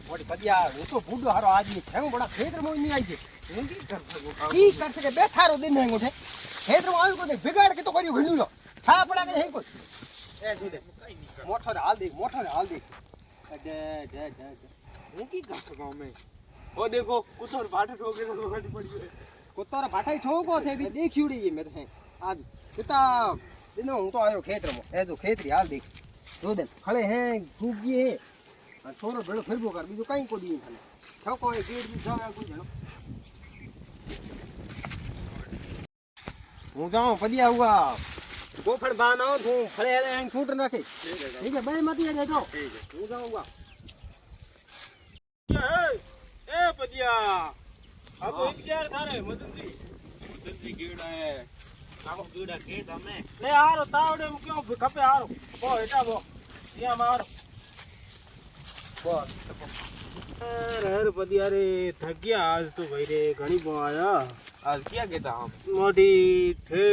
મોટી પદિયા હું તો બુડો હારો આદમી છે હું બડા ખેતરમાં નહીં આવી છે હું કી કરશે કે બેઠા રો દિન નહીં ઉઠે ખેતરમાં આવ્યું કોઈ બિગાડ કે તો કર્યું ભીંડું લો થા પડા કે નહીં કોઈ એ જો દે મોઠો હાલ દે જય જય જય હું કી કરશે ગામ में ओ देखो कुतर भाटे ठोके तो गाड़ी पड़ी है कुतर भाटे ठोको थे भी देखियोड़ी ये मैं तो है आज किता दिनो હું તો આયો ખેતરમાં એ જો ખેતરી હાલ દેખ જો દે ખળે હે ઘૂગી હે અને છોરો ભેળો ફરબો કર બીજું કાઈ કો દી ખાને ઠોકો એ ગેડ બી જાવ કોઈ જણો હું જાઉં પદિયા હુઆ ગોફણ બાનો હું ખળે હે છૂટ રાખે ઠીક है भाई मत ये जाओ હું જાઉં હુઆ ए पदिया अब इंतजार थारे मदनजी कीड़ा है काको कीड़ा के तमे ले आरो तावडे में क्यों खपे आरो बो एटा बो या मारो बो अरे पदिया रे थक गया आज तो भाई रे घणी बो आया आज क्या कहता हम मोटी थे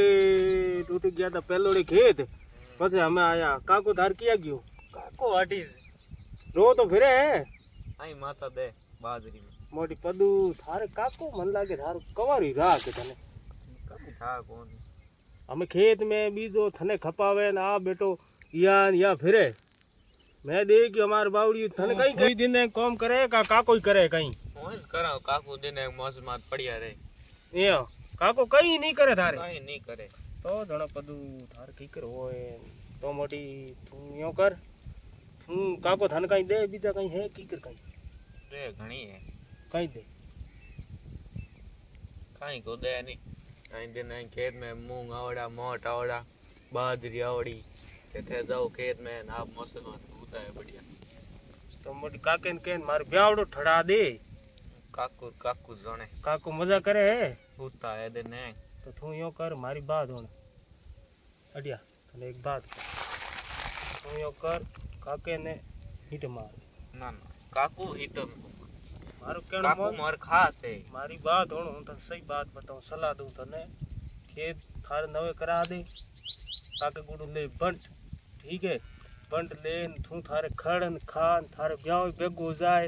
टूट गया था पहलोड़े खेत बस हमें आया काको धार किया गयो काको हटीज रो तो फिरे है आई माता दे बाजरी में मोटी पदू थारे काको मन लागे थारो कवारी राह के तने कभी था कौन हमें खेत में बीजो थने खपावे ना आ बेटो या फिरे मैं देख कि हमार बावड़ी थने कहीं कई दिन काम करे का काको ही करे कहीं मोज करा काको दिन मौज मात पड़िया रे ये काको कहीं नहीं करे थारे कहीं नहीं करे तो जणो पदू थारे की कर होए तो मोटी तू यो कर काको थने कहीं दे बीजा कहीं है की कर कहीं रे घणी है कहीं दे कहीं को दे नहीं कहीं दिन खेत में मूंग आवड़ा मोट आवड़ा बाजरी आवड़ी थे जाओ खेत में ना मौसम होता है बढ़िया तो मोटी काके ने केन मार ब्यावड़ो ठड़ा दे काकू जाने काकू मजा करे है होता है दिन तो तू यो कर मारी बात होने अडिया तने एक बात तू यो कर काके ने हिट मार ना काकू हिट मारो केणो काकू मार खास है मारी बात होण हूं तने सही बात बताऊं सलाह दूं तने खेत थारे नवे करा दे काके गुडू ले बंट ठीक है बंट लेन तू थारे खड़न खान थारे ब्याह बेगो जाए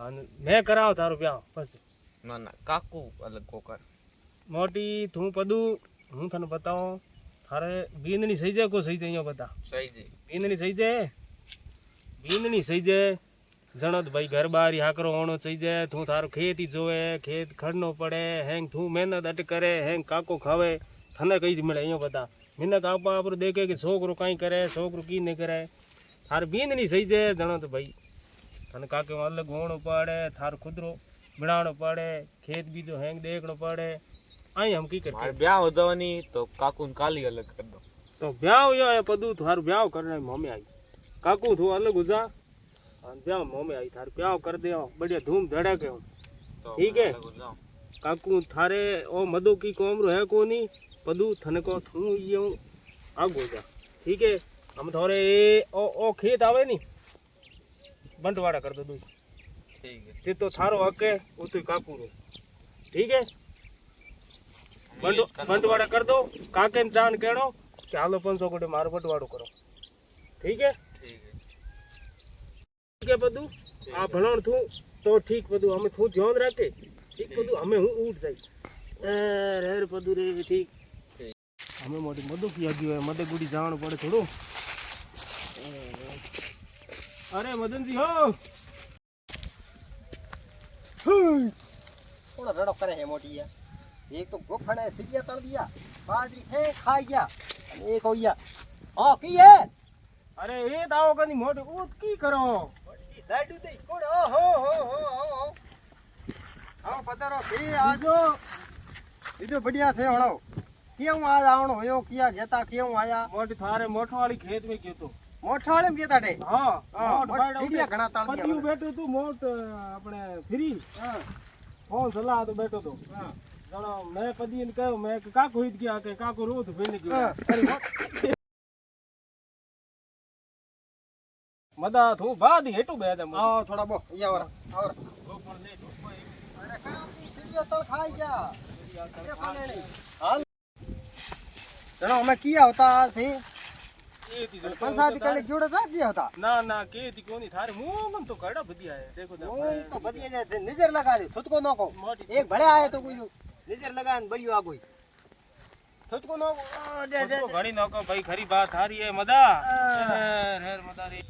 अन मैं कराव थारो ब्याह बस ना ना काकू अलग को कर मोटी तू पदू हूं तने बताऊं थारे बींदनी सही जे को सही जे यो बता सही जे बींदनी सही जे जणत भाई घर बार हाकरो होनो चाहिए तू थारो खेत ही जोवे खेत खड़नो पड़े हैंग तू मेहनत अट करे हैंग काको खावे थने कई मिले यो बता मिनक आप पर देखे कि छोकरो कहीं करे छोकरो की नहीं करे थार बींद नहीं सही जे जणत भाई थने काके अलग होनो पड़े थार खुदरो बनावनो पड़े खेत भी जो हैंग देखनो पड़े आई हम की करते ब्याह हो जवानी तो काकू ने काली अलग कर दो तो ब्याह यो है पदू थार ब्याह करने मम्मी आई काकू तू अलग हो जा ब्याह मोमे आई थार ब्याह कर दे बढ़िया धूम धड़के ठीक है काकू थारे ओ मदो की कोमरो है कोनी पदू थने को थू ये आगो जा ठीक है हम थोड़े ओ खेत आवे नी बंटवाड़ा कर दो ठीक है ते तो थारो हक है वो तो काकू रो ठीक है बंटवाड़ा कर दो काके जान केड़ो कि हालो 500 कोटे मारो बंटवाड़ो करो ठीक है के बदू आ भणण थू तो ठीक बदू हमें थू ध्यान रखे ठीक बदू हमें हूं उठ जाई रे बदू रे ठीक हमें मोटी मदो की आगी है मदे गुडी जावण पड़े थोड़ो अरे मदन जी हो थोड़ा रड़ो करे है मोटी है एक तो गोफण है सिटिया तल दिया बाजरी थे खा गया एक हो गया हां की है अरे ये दाओ कनी मोटी उठ की करो लाडू दे कोड़ हो आओ पतारो भी आजो इतो बढ़िया थे हणो क्यों आज आवणो होयो किया गेता क्यों आया मोटी थारे मोठो वाली खेत में गयो तो मोठो वाले में गेता डे हां मोट सीढ़िया घणा ताल दिया पतियो बैठो तू मोट अपने फ्री हां फोन सलाह तो बैठो तो हां जणो मैं पदी ने कहो मैं का कोई गया के का को रो तो फिर गयो अरे मदा थू बाद हेटू बे दे आओ थोड़ा बो या और गोपर ले अरे कराती सीढ़िया तल खाई गया ये कोने नहीं हाल जणो हमें किया होता आज थी કેતી જો पंसादी कले जोड़ा था दिया था ना केती कोनी थारे मुंह तो कड़ा बदिया है देखो तो बदिया जाते नजर लगा दे खुद को नको एक भले आए तो कोई नजर लगा न बढ़ियो आ कोई खुद को नको दे दे घणी नको भाई खरी बात हारी है मदा रे मदा रे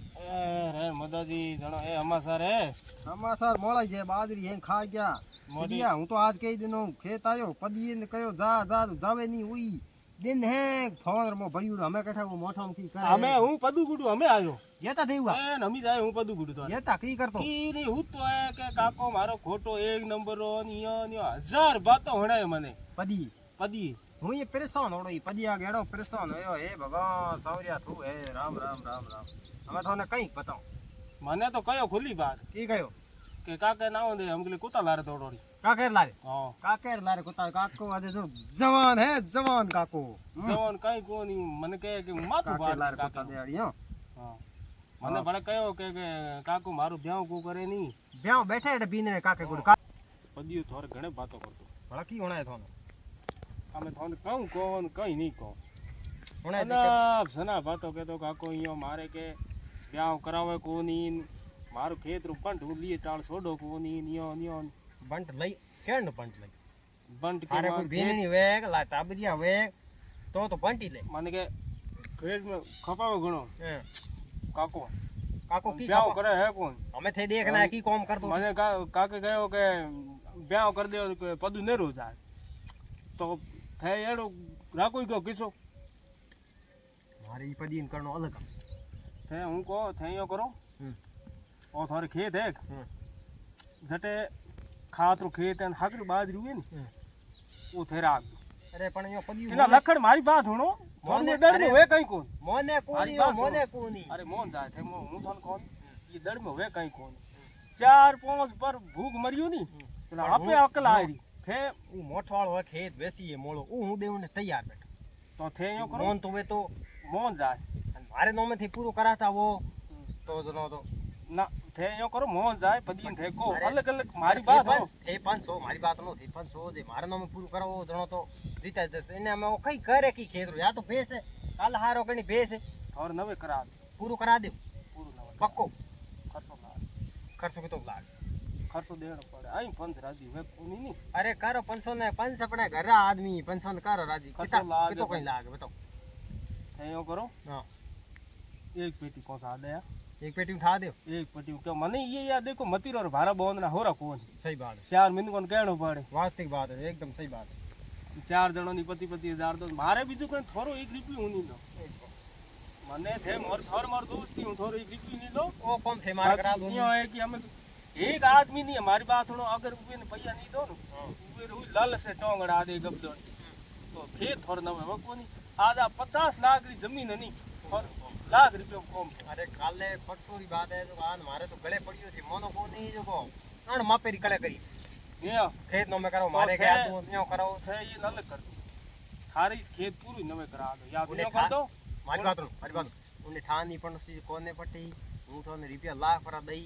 मदा जी जणो ए हमासर है हमासर मोळा जे बाजरी है खा गया मोडिया हूं तो आज कई दिनों खेत आयो पदिए ने कयो जा जावे नी हुई दिन है फोन मो भरियो हमें कठा वो मोठा की करे हमें हूं पदू गुडू हमें आयो ये ता देवा ए नमी जाए हूं पदू गुडू तो ये ता की करतो की नी हूं तो है के काको मारो खोटो एक नंबर रो नियो नियो 1000 बातो हणे मने पदी हूं ये परेशान होड़ो ई पदिया गेड़ो परेशान होयो हे भगवान सावरिया तू है राम राम राम राम हमें थाने कई बताओ मने तो कयो खुली बात की कयो के काके ना होंदे हमके कुत्ता लारे दौड़ोड़ी काकेर लारे हां काकेर लारे कुत्ता काको आज जो जवान है जवान काको जवान कई कोनी मने कहे के माथू बार लारे कुत्ता देड़ी हां मने बड़े कयो के काको मारो ब्याह को करे नी ब्याह बैठे एडे बीने काके गुड पदियो थोर घणे बातो करतो भला की होना है थाने हमें थाने कहूं कोन कई नहीं को होना ना सना बातो के तो काको इयो मारे के ब्याह करावे कोनी मारो खेत रू पंट लिए टाल छोड़ो कोनी नियो नियो बंट लई केन बंट लई बंट के अरे कोई बेनी वेग लाटा बदिया वेग तो बंटी ले माने के खेत में खपावे घणो काको काको की ब्याह करे है कोन हमें थे देखना है की काम कर दो माने काके गयो के ब्याह कर दे के पदू ने रो जाए तो थे एड़ो राकोई को किसो मारी पदीन करनो अलग थे हूं को थे यो करो ओ थारे खेत है जटे खातरो खेत है हाकरी बाजरी हुई ने ओ थे राख अरे पण यो पदी इना लखड़ मारी बात हुनो मोने दड़ में वे कहीं कोन मोने कोनी अरे मोन जाए थे मो हूं थान कोन ये दड़ में वे कहीं कोन 4-5 पर भूख मरियो नी तो आपे अकल आई थे ऊ मोठवाळो खेत बेसी है मोळो ऊ हूं देऊ ने तैयार बैठ तो थे यो करो मोन तो वे तो मोन जाए मारे नो में थी पूरो कराता वो तो जनो तो ना थे यो करो मोहन जाए पदीन थे को अलग अलग मारी बात हो थे 500 मारी बात नो थी 500 जे मारे नो में पूरो करो जनो तो जीता दस इने में कई करे की खेत या तो भेस है काल हारो कनी भेस है और नवे करा दे पूरो करा दे पूरो नवे पक्को खर्चो के तो लाग खर्चो देनो पड़े आई 5 राजी वे कोनी नी अरे करो 500 ने 5 अपने घर आदमी 500 करो राजी कितो कहीं लाग बताओ थे यो करो हां एक पेटी पहुंचा दे एक पेटी उठा दो एक पेटी क्या मने ये याद देखो मतीर और भारा बोंदना होरा कोन सही बात है 4 मिनट कोन कहनो पड़े वास्तविक बात है एकदम सही बात है 4 जणो नी पति 1000 दो मारे बीजू कोई थोरो 1 रुपया होनी दो मने थे मोर थोर मोर दोस्ती हूं थोरो 1 रुपया नहीं लो ओ कम थे मार करा दो यो है कि हमें एक आदमी नहीं हमारी बात सुनो अगर ऊपर ने पैसा नहीं दो ना ऊपर हुई लाल से टोंगड़ा दे गब दो तो खेत थोर न वो कोनी आधा 50 लाख की जमीन नहीं और लाख रुपया कम अरे काले परसों की बात है तो आन मारे तो गले पड़ियो थी मोनो को नहीं जो को अन मापेरी कले करी ये खेत नो में करो मारे के आदू न्यो करो थे ये नल कर थारी खेत पूरी नवे करा दो या न्यो कर दो मारी बात उन्हें ठानी पण सी कोने पट्टी हूं तो ने रुपया लाख पर दई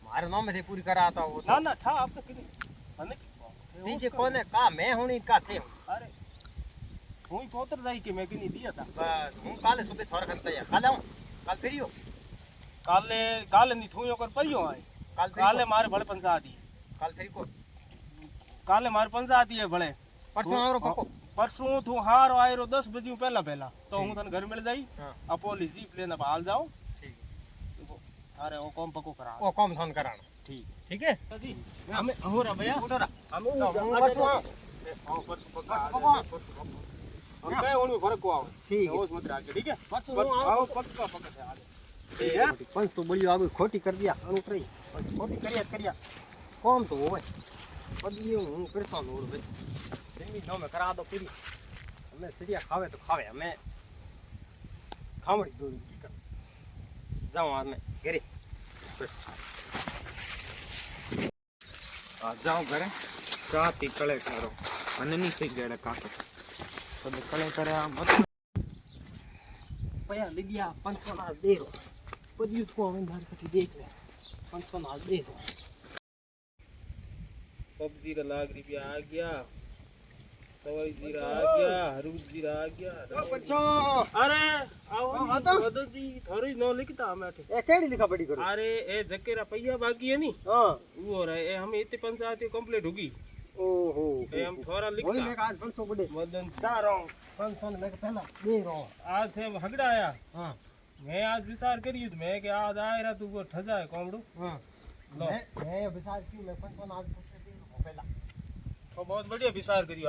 मारे नो में थे पूरी कराता वो ना ना था अब तो किनी मने नीचे कोने का मैं हुनी का थे अरे हुई पोतर जाई के मैं किनी दिया था बस हूं काले सुबह थोड़ा खन तैयार काले हूं काल फिरियो काले नी थूयो कर परियो आए काले मारे भले पंसा दी काल फिर को काले मारे पंसा दी है भले परसों आवरो पक्को परसों तू हार आयो 10 बजे पहला तो हूं तने घर मिल जाई आ पुलिस जीप लेना हाल जाओ ठीक अरे वो कम पको करा वो कम थन कराना ठीक है जी हमें होरा भैया उठोरा हम परसों आओ परसों हम कहे उन फर्क को आओ ठीक है होश मत रख ठीक है परसों आओ पक्का पक्का आ ठीक है पंच तो बड़ी आगे खोटी कर दिया अनुट्रई खोटी करिया कौन तो होवे पदी हूं परेशान हो रे जमीन नो में करा दो पूरी हमें सीढ़िया खावे तो खावे हमें खावड़ी दूरी की कर जाओ आज में घरे आ जाओ घरे का ती कले करो મને નહીં સહી ગયેલા કાકો તો કલે કરે મત पया ले दिया 500 ना दे रो पदी को हमें घर से देख ले 500 ना दे रो सब्जी रा लाख रुपया आ गया સવાઈ જીરા આ ગયા, હરુદ જીરા આ ગયા. પછો અરે આવો હા, તો. મદનજી થોડી નો लिखता અમે એ કેડી लिखा पड़ी करो अरे ए जकेरा पैया बाकी है नी हां वो रहे ए हम इतने पंचायती कंप्लीट होगी ओहो ए हम थोड़ा वही लिखता मैं आज 500 बड़े मदन 500 में पहला दे रहा आज थे हगड़ा आया हां मैं आज विचार करी मैं कि आज आए रहा तू को ठजा है कोमड़ू हां लो मैं विचार की मैं 500 आज पूछे दे रहा पहला तो बहुत बढ़िया विचार करियो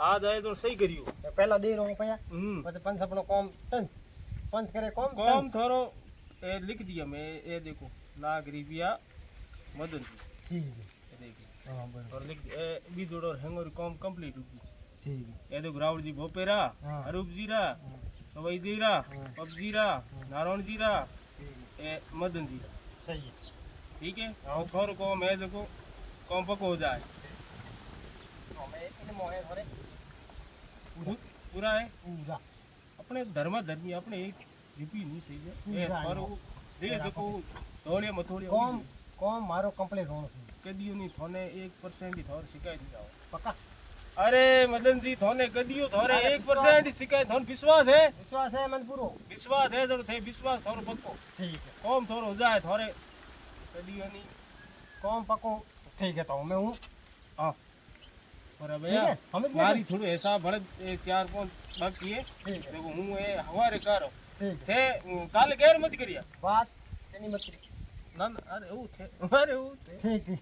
आज आए तो सही करियो पहला दे रहा हूं पया हम्म પછી 5 આપણો કોમ ટંસ 5 કરે કોમ कॉम थोरो ए लिख दिया मैं ये देखो लाख रुपया मदन जी ठीक है ये देखिए हां बराबर और लिख ए बीजोड़ हैंगर कॉम कंप्लीट होगी ठीक है ये देखो रावल जी भोपेरा हाँ। अरूप जीरा सवाई जीरा हाँ। पब जीरा नारायण जीरा ए मदन जीरा सही है ठीक है और थोड़ा को मैं देखो कॉम पको हो जाए मैं इन मोहे थोड़े पूरा है पूरा अपने धर्मा धर्मी अपने एक रिपी नहीं सही है ए पूरा थोरो दे देखो थोड़े मथोड़े કોમ કોમ મારો કમ્પ્લીટ હોનો છે कदियो नहीं थोने 1% ही थोर शिकायत नहीं आओ પક્કા अरे मदन जी थोने कदियो थोरे 1% ही शिकायत थोन विश्वास है વિશ્વાસ હે મન પૂરો विश्वास है तो थे विश्वास थोरो पक्को ठीक है कॉम थोरो हो जाए थोरे कदियो नहीं કોમ પક્કો ठीक है तो मैं हूं हाँ बराबर ठीक है है हम मारी थोड़ो हिसाब भले 4-5 बाकी है ठीक है देखो हूँ ए हवारे करो ठीक है थे काले गैर मत करिया बात तेनी मत करी। ना ना अरे वो थे अरे वो थे ठीक ठीक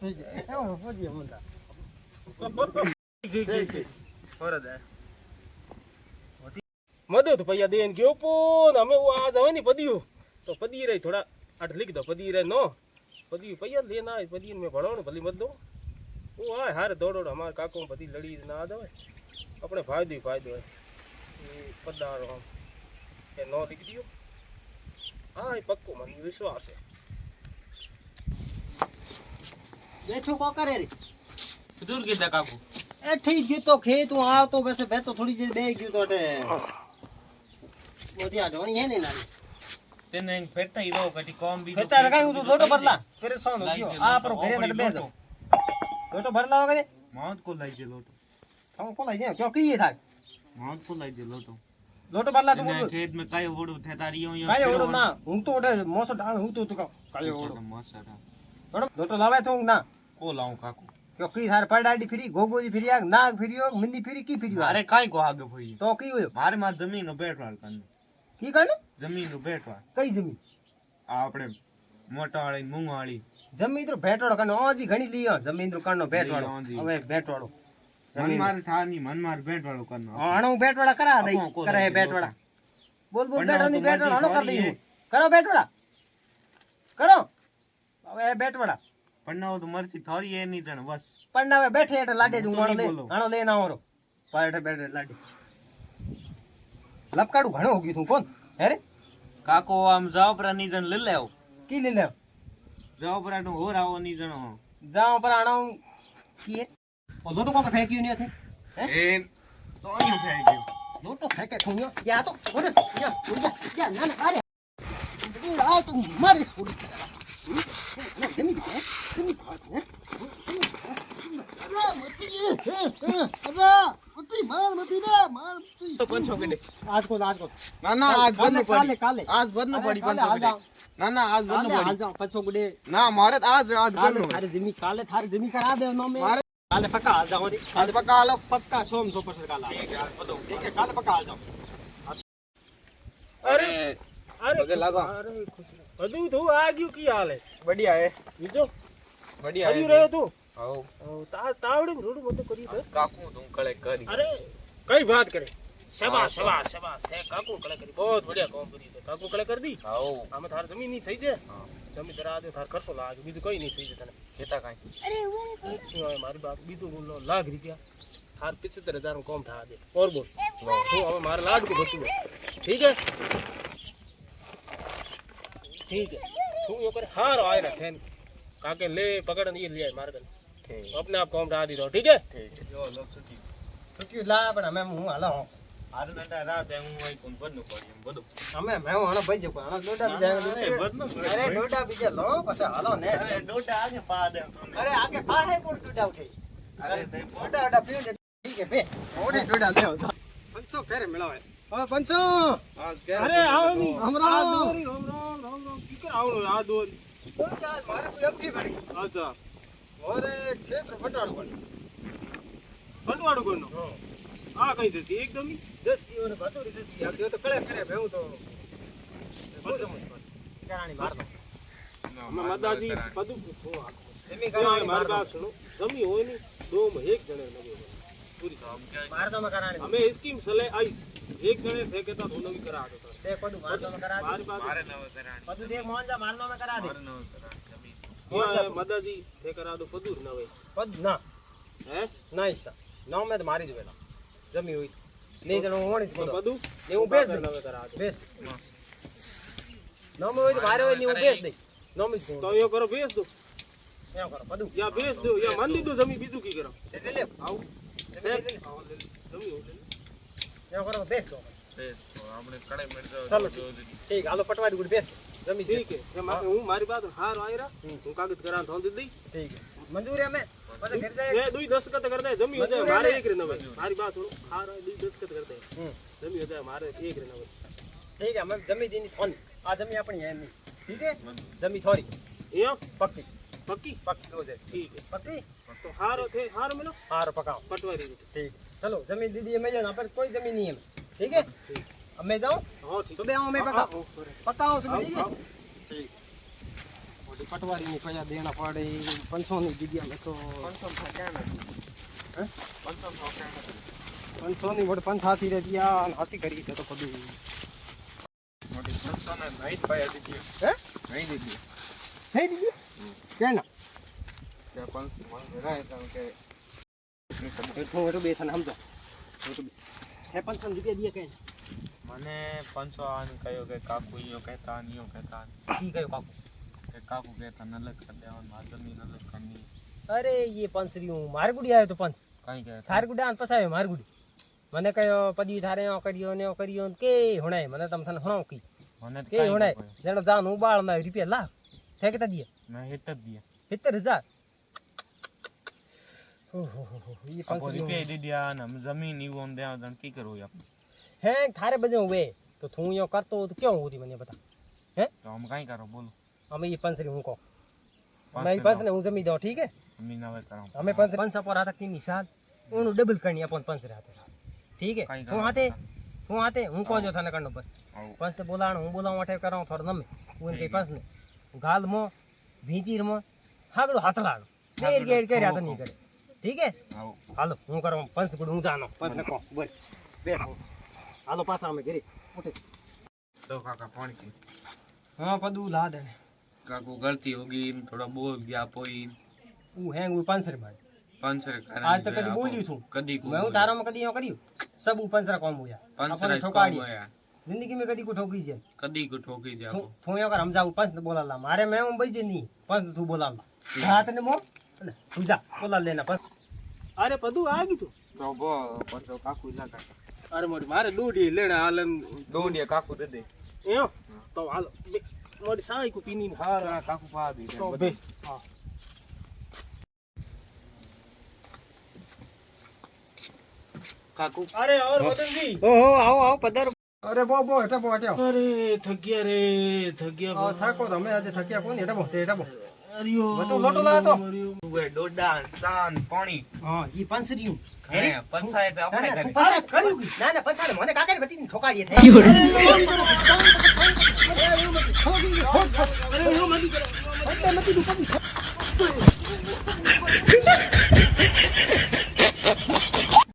ठीक है હું પૂછ્યો મુંડા ठीक ठीक और दे मदो तो भैया देन गयो पोन हमें वो आज आवे नी पदियो तो पदी रही थोड़ा अट लिख दो पदी रहे नो पदी भैया लेना है पदी में भड़ो ने भली मत दो वो आए हारे दौड़ो हमारे काको पदी लड़ी ना आ जावे अपने फायदो ही फायदो है ये पदारो हम ये नो लिख दियो हाँ ये पक्को मन विश्वास है બેઠો કો કરે રે दूर कीधा काकू એ ઠીક ગયો તો ખેત હું આવતો બેસે બેઠો થોડી જે બે ગયો તો અટે મોટી આડોણી હે ને નાની तेने फेरता ही रहो कटी कॉम भी ફેરતા રખાય હું તો દોડો ભરલા ફેરે સોનો ગયો આ પર ઘરે નડ બેસો દોડો ભરલા વગરે मौत को लाई दे लोटो હું કોલાઈ જાય ક્યો કી થાય मौत को लाई दे लोटो દોડો ભરલા તો तेने खेत में कायो ओड़ो थे तारी यो કાય ઓડો ના હું તો ઓડે મોસો ડાળ હું તો કાય ઓડો मौसरा દોડો દોડો લાવે તો હું ના को लाऊं काकू क्यों की थार पड़ाडी फिरी गोगोजी फिरी आग नाग फिरियो मिंदी फिरी की फिरियो अरे काई को आगे भई तो की होयो मारे मां जमीन नो बैठवाल करनो की करने जमीन नो बैठवाल कई जमीन आपणे मोटा वाली मूंग वाली जमीन तो भेटवाड़ो करनो ओजी घणी लियो जमीन तो करनो भेटवाड़ो ओजी। હવે भेटवाड़ो मन मार ठानी मन मार बैठवालो करनो हाणो भेटवाड़ा करा दई अपो को करे लई भेटवाड़ा बोल बोल पन्ना बेटा तो नहीं भेटवाड़ा हाणो कर मर्जी दई थारी करो भेटवाड़ा करो હવે भेटवाड़ा पन्ना वो तो मर्जी थारी है नहीं जण बस પણ હવે બેઠે એટલે લાડે જ તો હાણો નહીં લે બોલો. હાણો લે ના આવરો પાડે બેઠે લાડે લપકાડું ઘણો હો ગયું તું કોણ હે રે काको आम जाओ पर नहीं जण ले लेओ की ले ले जाओ पर तो हो रावो नहीं जण जाओ पर आणो की है ओ लोटो को फेंक्યું नहीं थे ए तो नहीं फेंक्यो लोटो फेंके खुनियो या तो ओरे या ना ना अरे आ तू मारे छोड़ ना जमी है जमी है अरे मती अरे मती मार मती तो 500 के आज को ना ना आज बंद काले पड़ी काले आज बंद पड़ी काले 500 हाल जाओ ना ना आज बंद हाल पड़ी जाओ 500 गुडे ना मारे आज आज काले बंद थारे जमी काले थारे जमी करा दे नो में मारे काले पक्का हाल जाओ आज पक्का आलो पक्का 100% काला ठीक है काले पक्का हाल जाओ अरे अरे पगे लागो। अरे બધું તું આ ગયું કી હાલે बढ़िया है બીજો बढ़िया હજી રહ્યો તું आओ તાવડે રોડ મત કરી તો काकू तुम कले करी अरे कई बात करे शबाश शबाश शबाश थे काकू कले करी बहुत बढ़िया काम करी थे काकू कले कर दी आओ आमे थार जमीन नहीं सही है जमीन जरा दे थार खर्चो लाग बीजू कोई नहीं सही है तने केता काई अरे मारी बात बीजू बोलो लाख रुपया थार 75,000 में काम ठा दे और बोल तू अब मारे लाड को बचू ठीक है ठीक है तू यो कर हार आए रखे काके ले पकड़ ये ले आए मार कर ठीक अपने आप काम ठा दी दो ठीक है ठीक है जो लोग छुट्टी छुट्टी ला पण અમે હું હાલો आज नटा रात है હું કોઈ કોણ બદનો પડી એમ બધું અમે મેં હાલો ભાઈ જો હાલો ડોડા બીજા અરે બદનો અરે ડોડા બીજા લો પછી હાલો ને અરે ડોટા આગે પા દે તમને અરે આગે પા હે કોણ ડોડા ઉઠે અરે તે ડોડા ડોડા પીઓ કે બે ઓડી ડોડા લેવો જા. 500 ઘરે મેળાવે. હા 500. અરે આવો ની રામ રામ. આ દોરી રામ રામ કીકર આવડો આ દોરી મારે કોઈ અપકી પડી. અચ્છા ઓરે ખેતર ફટાડું પણ. ફટવાડું કોનો આ કઈ દેતી એકદમ ઈ? જસ ઈઓને ભાતુરી જસી આ દેવ તો કળે કરે ભેવું તો શું સમજ પડ કરાણી મારનો અમે મદાજી બધું એમી એ કરાણી મારી મારનો વાત સુનો જમી હોય ની દો માં એક જણે નવી પૂરી મારતો મે કરાણી અમે સ્કીમ સલે આઈ એક જણે ઠેકે તા તો નવી કરા દો તે પદુ મારતો મે કરા દે મારી પાસે પદુ દેખ મોહનજા મારનો મે કરા દે મદાજી ઠે કરા દો પદુર નવે પદ ના હે ના ઈસ્તા નો મે તો મારી જ વેલા જમી હોય નહીં જણો હોણી જ પદુ ને હું બેસ દે નવે કરા દો બેસ નો મે હોય તો મારે હોય ને હું બેસ દે નો મે તો યો કરો બેસ દો એમ કરો પદુ યા બેસ દો યા મંદી દો જમી બીજું કી કરો એટલે લે આવ જમી જમી હોય એમ કરો બેસ દો આપણે કડાઈ મરી જાવ ચાલો ઠીક હાલો પટવારી ગુડ બેસ જમી ઠીક હે હું મારી બાત હાર આયરા હું કાગજ કરા ધોંધી દઈ ઠીક મંજૂર હે મે પછી ઘર જાય એ દુઈ દસ્તખત કર દે જમી હો જાય મારે એક રે નવે મારી બાત સુનો હાર દુઈ દસ્તખત કર દે જમી હો જાય મારે એક રે નવે ठीक है मैं जमी दी थोन आ जमी अपनी है नहीं ठीक है जमी थोड़ी ये पक्की पक्की पक्की हो जाए ठीक है पक्की तो हारो थे हार मिलो हार पकाओ पटवारी ठीक चलो जमीन दीदी मैं जाना पर कोई जमीन नहीं है ठीक है अब मैं जाऊँ हाँ ठीक सुबह आऊँ मैं पकाओ पकाओ सुबह ठीक है हाँ, ठीक ओडी पटवारी ने कया देना पड़े 500 ની જગ્યા તો 500 થા ક્યાં નથી હે 500 થા ક્યાં નથી 500 ની વડ 5 હાથી રે દિયા અને હાથી કરી છે તો કદું મોટી 500 ને નાઈટ પાયા દીધી હે નહીં દીધી થઈ દીધી કેના ત્યાં 500 મને રાય કારણ કે એટલું એટલું બેસન સમજો એટલું હે 500 ની જગ્યા દિયા કે મને 500 આન કયો કે કાકુ યો કહેતા નિયો કહેતા કી કયો કાકુ કે કાકુ કહેતા નલક કર દેવાનું આ જમીન અલગ કરની અરે ये पंसरी हूँ मारगुड़ी आयो तो पंस કઈ કહેતા थारगुड़ी आन पसायो मारगुड़ी મને કયો પદી થારે ઓ કર્યો ને ઓ કર્યો કે હુણાય મને તમ થને હુણાવ કી મને તો કે કાંઈ હુણાય ન કહ્યું. જેનો જાન ઉબાળ ના રૂપિયા લાખ ઠેકતા દીએ મેં હિત જ દીયા 70000 ઓહો ये આપો पंसरी રૂપિયા દીધી આ ને જમીન ઈવો ને દેવા તને કી કરવું આપણે है थारे बजे हुए तो तू यो करतो तो क्यों होती मैंने बता हैं તો આમ કાંઈ કરો બોલો हमें ये पंसरी हूँ को પાંચ मैं ને पंस ने हूँ जमी दो ठीक है જમીન હવે કરાવું हमें पंस पंस पर आता की निशान उन डबल करनी अपन पंस रहते ठीक है काई हूँ आते हूँ को जो थाने करनो बस આવું पंच ने बोलाण हूँ बोलाऊँ अठे कराऊँ थोड़ा नमे उन के पंच ने गाल मो भीतीर मो हागड़ो हाथ लाड़ देर गेर के रहता नहीं करे ठीक है આવું हालो हूँ करूँ पंच गुड हूँ जानो पंच ने को बोल बैठो हालो पासा में गिरी उठे તો કાકા ફોન કી हाँ पदू ला दे કાકુ ગલતી હોગી થોડા બોલ ગયા પોઈ वो है वो पंच रे भाई 500 आज तक कदी बोलियो थू કદી मैं हूँ तारा में कदी यो करियो सब पंच रा कौन हुआ 500 ठोकाड़ी ठोकाड़ी जिंदगी में कदी को ठोकी जे કદી કો ઠોકી જાવ थू यो कर हम जाऊ पंच ने बोला ला मारे मैं हूँ बई जे नहीं पंच तू बोला ला हाथ ने मो तू जा बोला लेना पंच अरे पदू आ गई तू તો બો પછી કાકુ ના કાકા अरे मोटी मारे दूधी लेने हालन દોડીએ કાકુ દે દે यो तो हाल मोटी साई को पीनी हार હા કાકુ પા દી तो बे हां કાકુ अरे और मदन जी ओहो आओ आओ पदर अरे बो एटा बो हट्यो अरे थक गया रे थक गया आ थाको તમે આજે ઠક્યા કોની એટા બો अरियो બધો લોટો લાયો તો વે ડોડા સાન પાણી हां ई पंसरी हूं હે પંચાયત આપણે ના કરી પૈસા કર્યું ના ના પૈસા મને કાકા બતી ની ઠોકાડીએ થઈ अरे वो मत